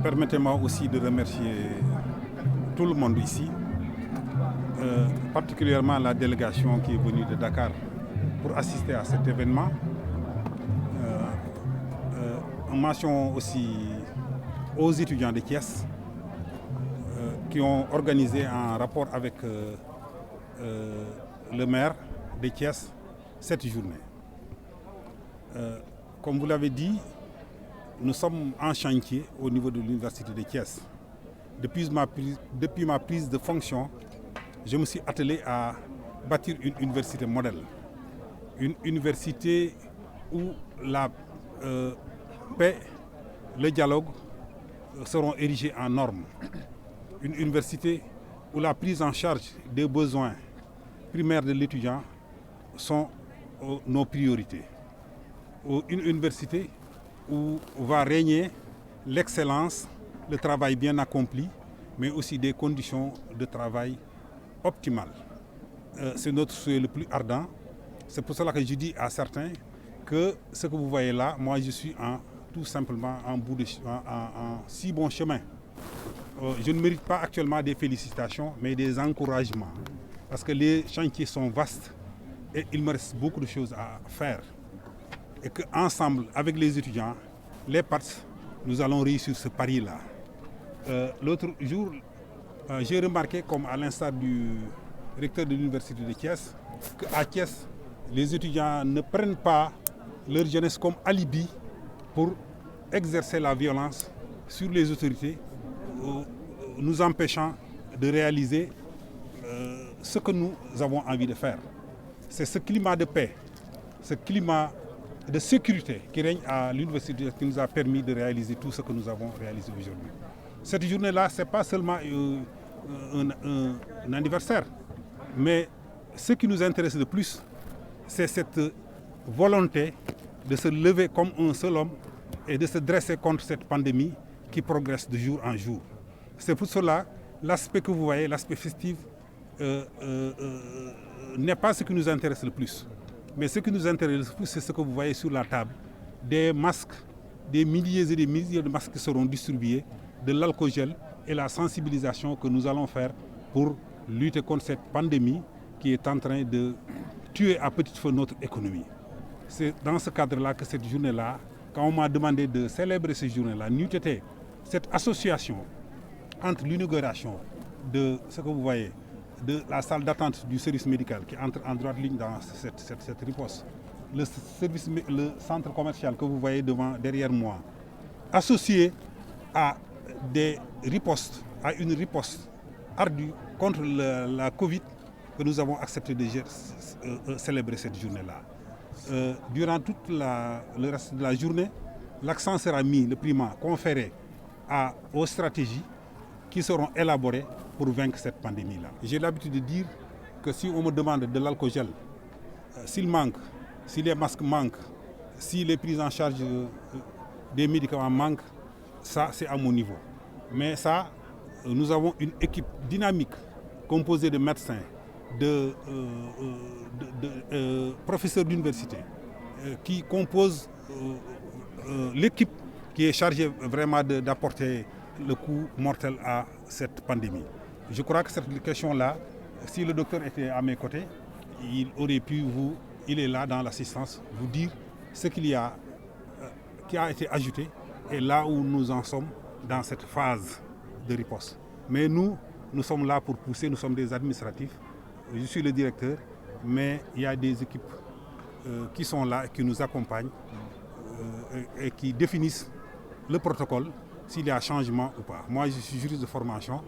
Permettez-moi aussi de remercier tout le monde ici, particulièrement la délégation qui est venue de Dakar pour assister à cet événement. En mention aussi aux étudiants de Thiès qui ont organisé en rapport avec le maire de Thiès cette journée. Comme vous l'avez dit, nous sommes en chantier au niveau de l'université de Thiès. Depuis ma prise de fonction, je me suis attelé à bâtir une université modèle. Une université où la paix, le dialogue seront érigés en normes. Une université où la prise en charge des besoins primaires de l'étudiant sont nos priorités. Une université où va régner l'excellence, le travail bien accompli, mais aussi des conditions de travail optimales. C'est notre souhait le plus ardent. C'est pour cela que je dis à certains que ce que vous voyez là, moi je suis tout simplement en si bon chemin. Je ne mérite pas actuellement des félicitations, mais des encouragements. Parce que les chantiers sont vastes et il me reste beaucoup de choses à faire. Et qu'ensemble, avec les étudiants, les parts, nous allons réussir ce pari-là. L'autre jour, j'ai remarqué, comme à l'instar du recteur de l'université de Thiès, qu'à Thiès, les étudiants ne prennent pas leur jeunesse comme alibi pour exercer la violence sur les autorités, nous empêchant de réaliser ce que nous avons envie de faire. C'est ce climat de paix, ce climat de sécurité qui règne à l'université qui nous a permis de réaliser tout ce que nous avons réalisé aujourd'hui. Cette journée-là, ce n'est pas seulement un anniversaire, mais ce qui nous intéresse le plus, c'est cette volonté de se lever comme un seul homme et de se dresser contre cette pandémie qui progresse de jour en jour. C'est pour cela, l'aspect que vous voyez, l'aspect festif, n'est pas ce qui nous intéresse le plus. Mais ce qui nous intéresse le plus, c'est ce que vous voyez sur la table. Des masques, des milliers et des milliers de masques qui seront distribués, de l'alcool-gel et la sensibilisation que nous allons faire pour lutter contre cette pandémie qui est en train de tuer à petit feu notre économie. C'est dans ce cadre-là que cette journée-là, quand on m'a demandé de célébrer cette journée-là, n'eût été cette association entre l'inauguration de ce que vous voyez, de la salle d'attente du service médical qui entre en droite ligne dans cette riposte, le centre commercial que vous voyez derrière moi, associé à une riposte ardue contre la Covid, que nous avons accepté de célébrer cette journée-là. Durant tout le reste de la journée, l'accent sera mis, le primat conféré aux stratégies qui seront élaborées pour vaincre cette pandémie-là. J'ai l'habitude de dire que si on me demande de l'alcool-gel, s'il manque, si les masques manquent, si les prises en charge des médicaments manquent, ça c'est à mon niveau. Mais ça, nous avons une équipe dynamique composée de médecins, de professeurs d'université qui composent l'équipe qui est chargée vraiment d'apporter le coup mortel à cette pandémie. Je crois que cette question-là, si le docteur était à mes côtés, il aurait pu il est là dans l'assistance, vous dire ce qui a été ajouté et là où nous en sommes dans cette phase de riposte. Mais nous sommes là pour pousser, nous sommes des administratifs. Je suis le directeur, mais il y a des équipes qui sont là, qui nous accompagnent et qui définissent le protocole, s'il y a changement ou pas. Moi, je suis juriste de formation,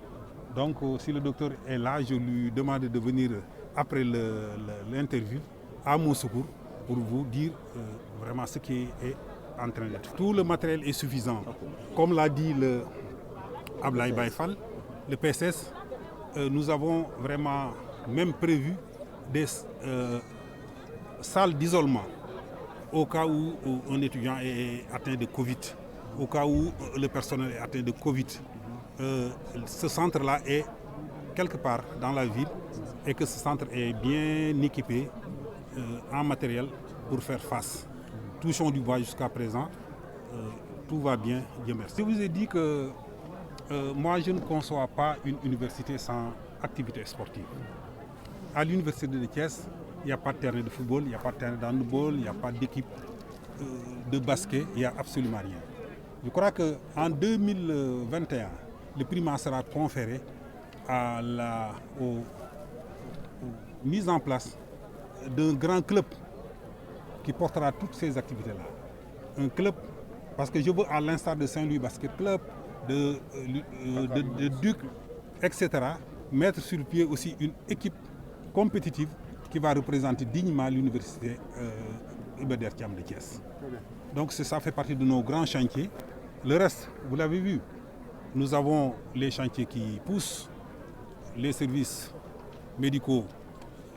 donc si le docteur est là, je lui demande de venir après l'interview à mon secours pour vous dire vraiment ce qui est en train d'être. Tout le matériel est suffisant. Comme l'a dit Ablaye Baïfal, le PSS, nous avons vraiment même prévu des salles d'isolement au cas où un étudiant est atteint de Covid, au cas où le personnel est atteint de Covid. Ce centre-là est quelque part dans la ville et que ce centre est bien équipé en matériel pour faire face. Touchons du bois jusqu'à présent, tout va bien, Dieu merci. Je vous ai dit que moi je ne conçois pas une université sans activité sportive. À l'université de Thiès, il n'y a pas de terrain de football, il n'y a pas de terrain d'handball, il n'y a pas d'équipe de basket, il n'y a absolument rien. Je crois qu'en 2021, le prix sera conféré aux mise en place d'un grand club qui portera toutes ces activités-là. Un club, parce que je veux, à l'instar de Saint-Louis Basket Club, de Duc, etc., mettre sur pied aussi une équipe compétitive qui va représenter dignement l'université Iba Der Thiam de Thiès. Donc ça fait partie de nos grands chantiers. Le reste, vous l'avez vu, nous avons les chantiers qui poussent, les services médicaux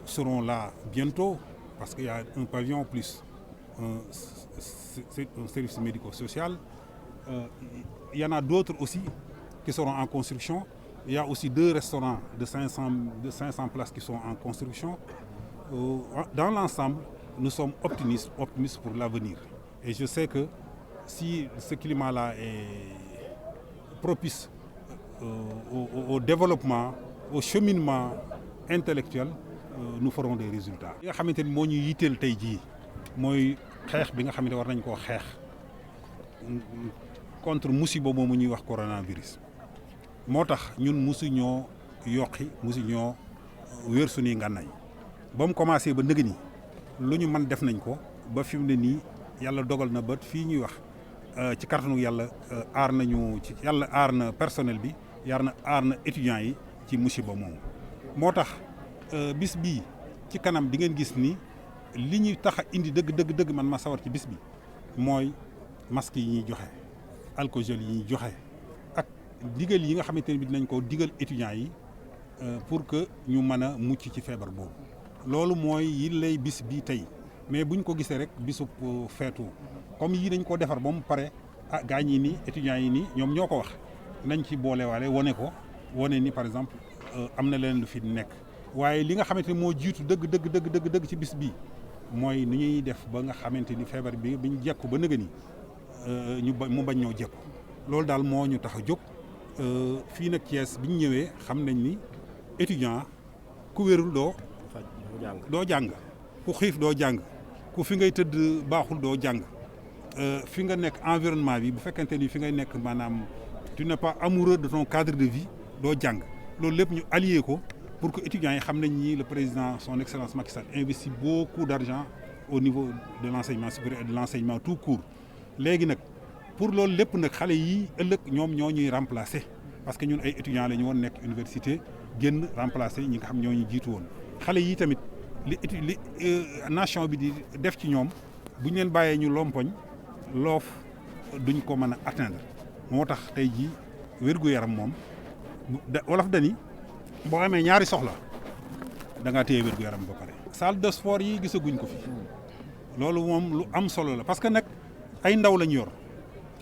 seront là bientôt parce qu'il y a un pavillon plus un service médico-social. Il y en a d'autres aussi qui seront en construction. Il y a aussi 2 restaurants de 500 places qui sont en construction. Dans l'ensemble, nous sommes optimistes pour l'avenir. Et je sais que si ce climat-là est propice au développement, au cheminement intellectuel, nous ferons des résultats. li nga xamante ni moo ñu yitteel tey jii mooy xeex bi nga xam ne war nañ koo xeex contre musiba moomu ñuy wax coronavirus. moo tax ñun musuñoo yokki musuñoo wéer suñuy ngànnaay ba mu commencé ba nëgë ni lu ñu mën def nañ ko ba fi mu ne nii yàlla dogal na ba fii ñuy wax ci kàttanu yàlla aar nañu ci yàlla aar na personnel bi aar na étudiants yi ci musiba moomu. moo tax bis bii ci kanam di ngeen gis ni li ñuy tax a indi dëgg man ma sawar ci bis bi mooy masque yi ñuy joxe alcogel yi ñuy joxe ak digal yi nga xamante ne bi dinañ ko digal étudiants yi pour que ñu mën a mucc ci feebar boobu. loolu mooy yi lay bis bii tey mais buñ ko gisee rek bisub feetu comme yii dañ ko defar ba mu pare gaa ñi nii étudiants yi nii ñoom ñoo ko wax nañ ci boolewaale wane ni par exemple am na leen lu fi nekk. waaye li nga xamante ni moo jiitu dëgg ci bis bii mooy ni ñuy def ba nga xamante ni feebar bi biñ jekku ba nëgë ni mu bañ ñoo jekku loolu daal moo ñu tax a jóg fii nag Thiès bi ñu ñëwee xam nañ ni étudiant ku wérul doo jàng ku xiif doo jàng ku fi ngay tëdd baaxul doo jàng fi nga nekk environnement bi bu fekkente ni fi ngay nekk maanaam tu n'es pas amoureux de ton cadre de vie doo jàng loolu lépp ñu allié ko pour que étudiants yi xam nañ ni le président son excellence Macky Sall investit beaucoup d'argent au niveau de l'enseignement supérieur et de l'enseignement tout court. léegi nag pour loolu lépp nag xale yi ëllëg ñoom ñoo ñuy remplacer parce que ñun ay étudiants la ñu woon nekk université génn remplacer ñi nga xam ñoo ñu jiitu woon. xale yi tamit li nation bi di def ci ñoom bu ñu leen bàyyee ñu lompoñ loof duñ ko mën a atteindre moo tax tey jii wér-gu-yaram moom wolof dani boo amee ñaari soxla da ngaa téye wér-gu-yaram ba pare. salle de sport yi gisaguñ ko fi loolu moom lu am solo la parce que nag ay ndaw lañ yor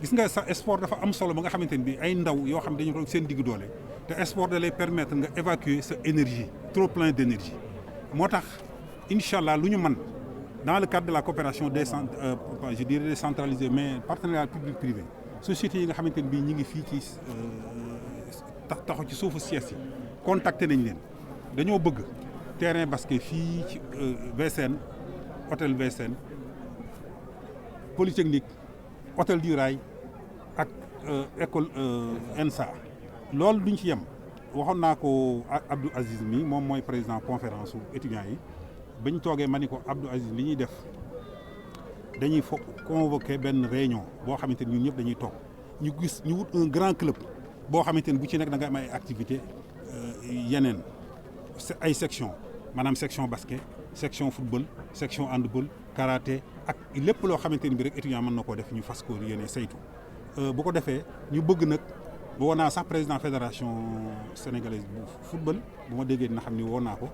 gis nga sa sport dafa am solo ba nga xamante ne bii ay ndaw yoo xam dañu toog seen digg doole te sport da lay permettre nga évacuer sa énergie trop plein d'énergie moo tax incha allah lu ñu mën dans le cadre de la coopération je dirais décentralisée mais partenariat public privé sociétés yi nga xamante ne bii ñi ngi fii ci taxaw ci suufu siège yi contacté nañ leen dañoo bëgg terrain basket fii ci VSN hôtel VSN Polytechnique hôtel du Rail ak école ENSA loolu duñ ci yem waxoon naa ko Abdou Aziz mi moom mooy président conférence su étudiants yi bañ toogee ma ni ko Abdou Aziz li ñuy def dañuy convoquer benn réunion boo xamante ni ñun ñëpp dañuy toog ñu wut un grand club boo xamante ni bu ci nekk da nga am ay activité yeneen ay section maanaam section basket section football section handball karaté ak lépp loo xamante ni bi rek étudiant mën na koo def ñu fas ko yéene saytu bu ko defee ñu bëgg nag woo naa sax président fédération sénégalaise bu football bu ma déggee dina xam ni woo naa ko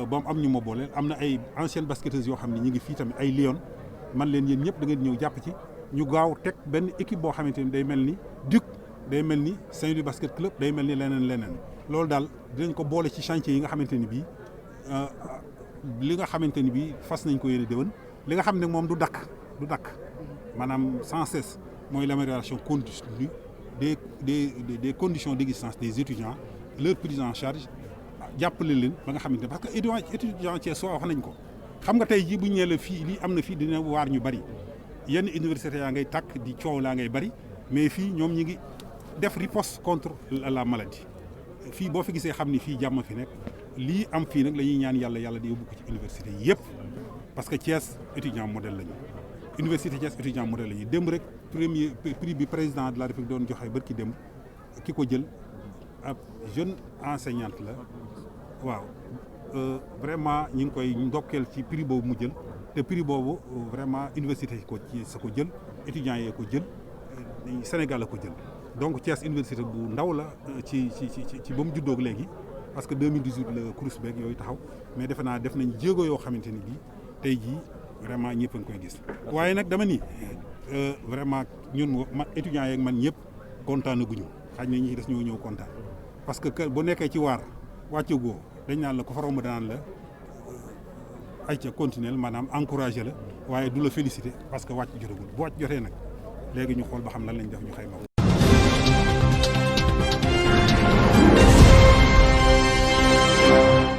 ba mu am ñu ma booleel am na ay anciennes basketteuses yoo xam ne ñu ngi fii tamit ay Lyon man leen yéen ñëpp da ngeen ñëw jàpp ci ñu gaaw teg benn équipe boo xamante ni day mel ni Duc day mel ni Saint-Louis basket club day mel ni leneen loolu daal dinañ ko boole ci chantier yi nga xamante ni bii li nga xamante ni bii fas nañ ko yéene déwén li nga xam ne moom du dakk maanaam sans cesse mooy l'amélioration continue des conditions d'existence des étudiants leur prise en charge jàppale leen ba nga xamante ne parce que étudiant Thiès soo wax nañ ko xam nga tey jii bu ñu nee la fii lii am na fii dina waar ñu bari yenn université yaa ngay tàkk di coow laa ngay bari mais fii ñoom ñi ngi def riposte contre la maladie fii boo fi gisee xam ni fii jàmm fi nekk lii am fii nag la ñuy ñaan yàlla di yóbbu ko ci université yi yëpp parce que Thiès étudiant modèle la ñu université Thiès étudiant modèle la ñu démb rek premier prix bi président de la République doon joxe barki démb ki ko jël ab jeune enseignante la waaw vraiment ñu ngi koy ndokkeel ci prix boobu mu jël te prix boobu vraiment université ko ci sa ko jël étudiants yee ko jël Sénégal la ko jël donc Thiès université bu ndaw la ci ba mu juddoog léegi parce que 2018 la CROUS beeg yooyu taxaw mais defe naa def nañ jéego yoo xamante ni bii tey jii vraiment ñëpp a ngi koy gis. waaye nag dama ni vraiment ñun étudiants yeeg man ñëpp kontaan guñu xaj na ñi ci des ñoo ñëw kontaan parce que bu nekkee ci waar wàcce goo dañ naan la ko fa romb danaan la ay ca continuer maanaam encouragé la waaye du la félicité parce que wàcc jotagul bu wàcc jotee nag léegi ñu xool ba xam lan lañ def ñu xayma